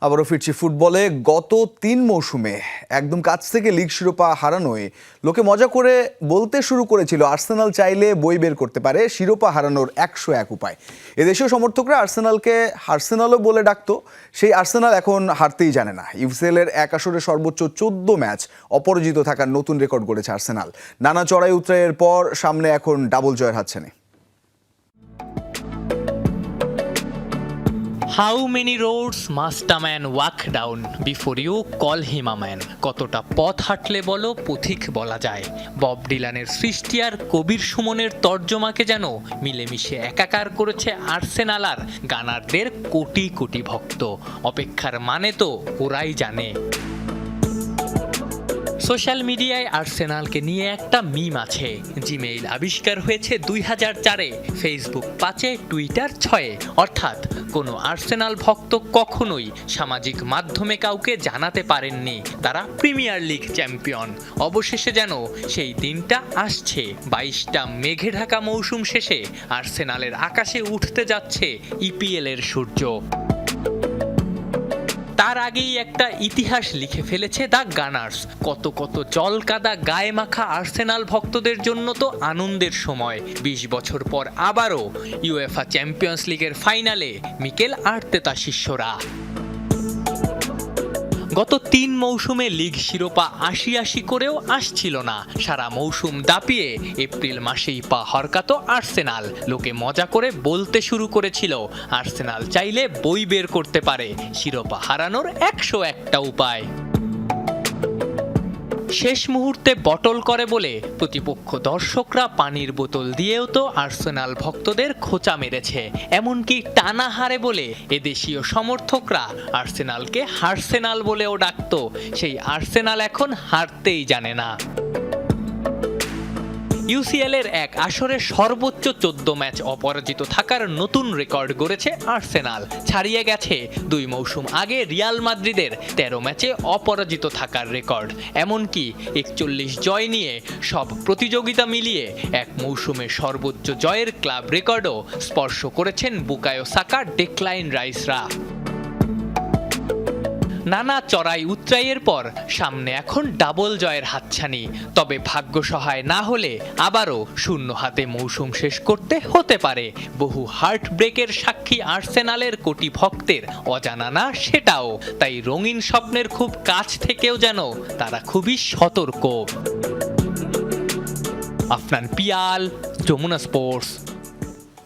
আবারও ফিরছি ফুটবলে। গত ৩ মৌসুমে একদম কাছ থেকে লিগ শিরোপা হারানোয় লোকে মজা করে বলতে শুরু করেছিল আর্সেনাল চাইলে বই বের করতে পারে শিরোপা হারানোর ১০১ উপায়। এদেশীয় সমর্থকরা আর্সেনালকে আর্সেনালও বলে ডাকতো। সেই আর্সেনাল এখন হারতেই জানে না। ইউসিএল এর এক আসরে সর্বোচ্চ ১৪ ম্যাচ অপরাজিত থাকার নতুন রেকর্ড গড়েছে আর্সেনাল। নানা চড়াই উতরাইয়ের পর সামনে এখন ডাবল জয়ের হাতছানি। How many roads must a man walk down before you call him a man? কতটা পথ হাঁটলে বলো পথিক বলা যায়। বব ডিলানের সৃষ্টি আর কবির সুমনের তর্জমাকে যেন মিলেমিশে একাকার করেছে আর্সেনাল আর গানারদের কোটি কোটি ভক্ত। অপেক্ষার মানে তো ওরাই জানে। সোশ্যাল মিডিয়ায় আর্সেনালকে নিয়ে একটা মিম আছে। জিমেইল আবিষ্কার হয়েছে ২০০৪-এ, ফেসবুক ৫-এ, টুইটার ৬-এ। অর্থাৎ কোনো আর্সেনাল ভক্ত কখনোই সামাজিক মাধ্যমে কাউকে জানাতে পারেননি তারা প্রিমিয়ার লিগ চ্যাম্পিয়ন। অবশেষে যেন সেই দিনটা আসছে। ২২টা মেঘে ঢাকা মৌসুম শেষে আর্সেনালের আকাশে উঠতে যাচ্ছে ইপিএল এর সূর্য। তার আগেই একটা ইতিহাস লিখে ফেলেছে দ্য গানার্স। কত কত জল কাদা গায়ে মাখা আর্সেনাল ভক্তদের জন্য তো আনন্দের সময়। ২০ বছর পর আবারও ইউএফা চ্যাম্পিয়ন্স লিগের ফাইনালে মিকেল আর্তেতা শিষ্যরা। গত ৩ মৌসুমে লিগ শিরোপা ৮০ করেও আসছিল না। সারা মৌসুম দাপিয়ে এপ্রিল মাসেই পা হরকাতো আর্সেনাল। লোকে মজা করে বলতে শুরু করেছিল আর্সেনাল চাইলে বই বের করতে পারে শিরোপা হারানোর ১০১টা উপায়। শেষ মুহূর্তে বটল করে বলে প্রতিপক্ষ দর্শকরা পানির বোতল দিয়েও তো আর্সেনাল ভক্তদের খোঁচা মেরেছে। এমনকি টানা হারে বলে এদেশীয় সমর্থকরা আর্সেনালকে হার্সেনাল বলেও ডাকতো। সেই আর্সেনাল এখন হারতেই জানে না। ইউসিএল এর এক আসরে সর্বোচ্চ ১৪ ম্যাচ অপরাজিত থাকার নতুন রেকর্ড গড়েছে আর্সেনাল। ছাড়িয়ে গেছে ২ মৌসুম আগে রিয়াল মাদ্রিদের ১৩ ম্যাচে অপরাজিত থাকার রেকর্ড। এমনকি ৪১ জয় নিয়ে সব প্রতিযোগিতা মিলিয়ে এক মৌসুমে সর্বোচ্চ জয়ের ক্লাব রেকর্ডও স্পর্শ করেছেন বুকায়ো সাকা, ডেক্লাইন রাইসরা। নানা চড়াই উতরাইয়ের পর সামনে এখন ডাবল জয়ের হাতছানি। তবে ভাগ্য সহায় না হলে আবারও শূন্য হাতে মৌসুম শেষ করতে হতে পারে। বহু হার্ট ব্রেকের সাক্ষী আর্সেনালের কোটি ভক্তের অজানা না সেটাও। তাই রঙিন স্বপ্নের খুব কাছ থেকেও যেন তারা খুবই সতর্ক। আফনান পিয়াল, যমুনা স্পোর্টস।